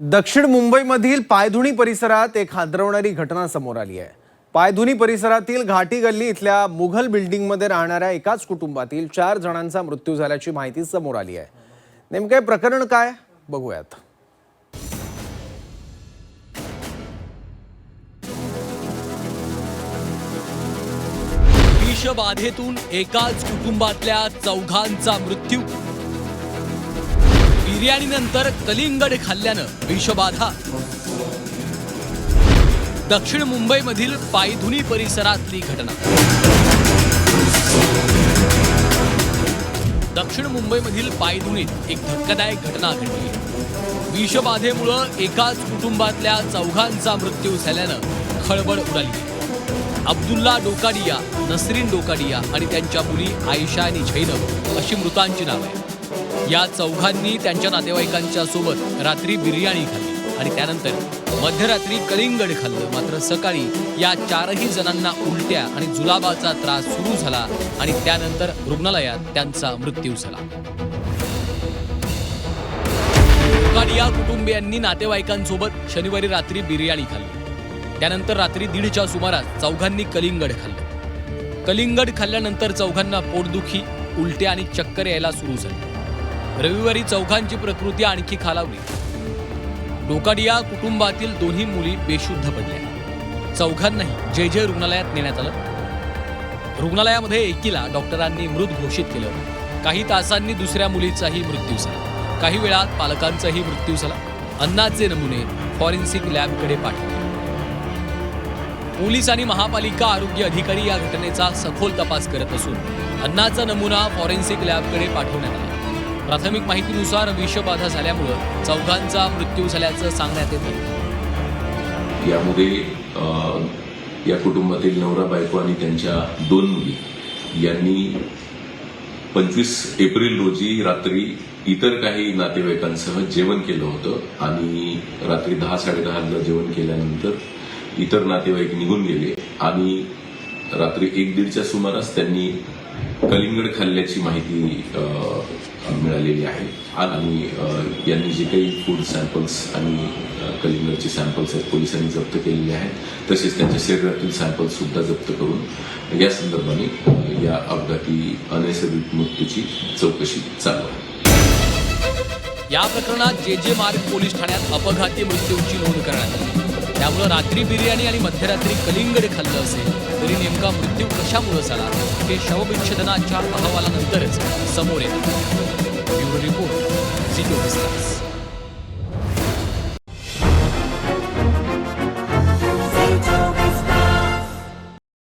दक्षिण मुंबईमधील पायधुणी परिसरात एक हादरवणारी घटना समोर आली आहे। पायधुणी परिसरातील घाटी गल्ली इथल्या मुघल बिल्डिंगमध्ये राहणाऱ्या एकाच कुटुंबातील 4 जणांचा मृत्यू झाल्याची माहिती समोर आली आहे। नेमके प्रकरण काय बघूयात। विषबाधेतून एकाच कुटुंबातल्या 4घांचा मृत्यू। बिर्याणीनंतर कलिंगड खाल्ल्यानं विषबाधा। दक्षिण मुंबईमधील पायधुणी परिसरातली घटना। दक्षिण मुंबईमधील पायधुणीत एक धक्कादायक घटना घडली। विषबाधेमुळे एकाच कुटुंबातल्या 4घांचा मृत्यू झाल्यानं खळबळ उडाली। अब्दुल्ला डोकाडिया, नसरीन डोकाडिया आणि त्यांच्या मुली आयशा आणि झैनब अशी मृतांची नावे आहेत। या 4घांनी त्यांच्या नातेवाईकांच्या सोबत रात्री बिर्याणी खाल्ली आणि त्यानंतर मध्यरात्री कलिंगड खाल्लं। मात्र सकाळी या 4ही जणांना उलट्या आणि जुलाबाचा त्रास सुरू झाला आणि त्यानंतर रुग्णालयात त्यांचा मृत्यू झाला। डोकाडिया कुटुंबियांनी नातेवाईकांसोबत शनिवारी रात्री बिर्याणी खाल्ली। त्यानंतर रात्री 1:30च्या सुमारास 4घांनी कलिंगड खाल्लं। कलिंगड खाल्ल्यानंतर 4घांना पोटदुखी, उलट्या आणि चक्कर यायला सुरू झाली। रविवारी 4घांची प्रकृती आणखी खालावली। डोकाडिया कुटुंबातील 2ही मुली बेशुद्ध पडल्या। 4घांनाही जे रुग्णालयात नेण्यात आलं। रुग्णालयामध्ये एकीला डॉक्टरांनी मृत घोषित केलं। काही तासांनी दुसऱ्या मुलीचाही मृत्यू झाला। काही वेळात पालकांचाही मृत्यू झाला। अन्नाचे नमुने फॉरेन्सिक लॅबकडे पाठवले। पोलीस आणि महापालिका आरोग्य अधिकारी या घटनेचा सखोल तपास करत असून अन्नाचा नमुना फॉरेन्सिक लॅबकडे पाठवण्यात आला। प्राथमिक माहितीनुसार विषबाधा झाल्यामुळे 4घांचा मृत्यू झाल्याचं सांगण्यात येतं। यामध्ये या कुटुंबातील नवरा बायको आणि त्यांच्या 2 मुली यांनी 25 एप्रिल रोजी रात्री इतर काही नातेवाईकांसह जेवण केलं होतं आणि रात्री 10-10:30ला जेवण केल्यानंतर इतर नातेवाईक निघून गेले आणि रात्री 1-1:30च्या सुमारास त्यांनी कलिंगड खाल्ल्याची माहिती मिळालेली आहे आणि यांनी जे काही फूड सॅम्पल्स आणि कलिंगडचे सॅम्पल्स आहेत पोलिसांनी जप्त केलेले आहेत। तसेच त्यांच्या शरीरातील सॅम्पल्स सुद्धा जप्त करून या संदर्भाने या अपघाती अनैसर्गिक मृत्यूची चौकशी चालू आहे। या प्रकरणात जे मार्ग पोलीस ठाण्यात अपघाती मृत्यूची नोंद करण्यात आली। त्यामुळे रात्री बिर्याणी आणि मध्यरात्री कलिंगड खाल्लं असेल तरी नेमका मृत्यू कशामुळे झाला हे शवविच्छेदनाच्या अहवालानंतरच समोर येईल। ब्युरो रिपोर्ट, झी 24 तास।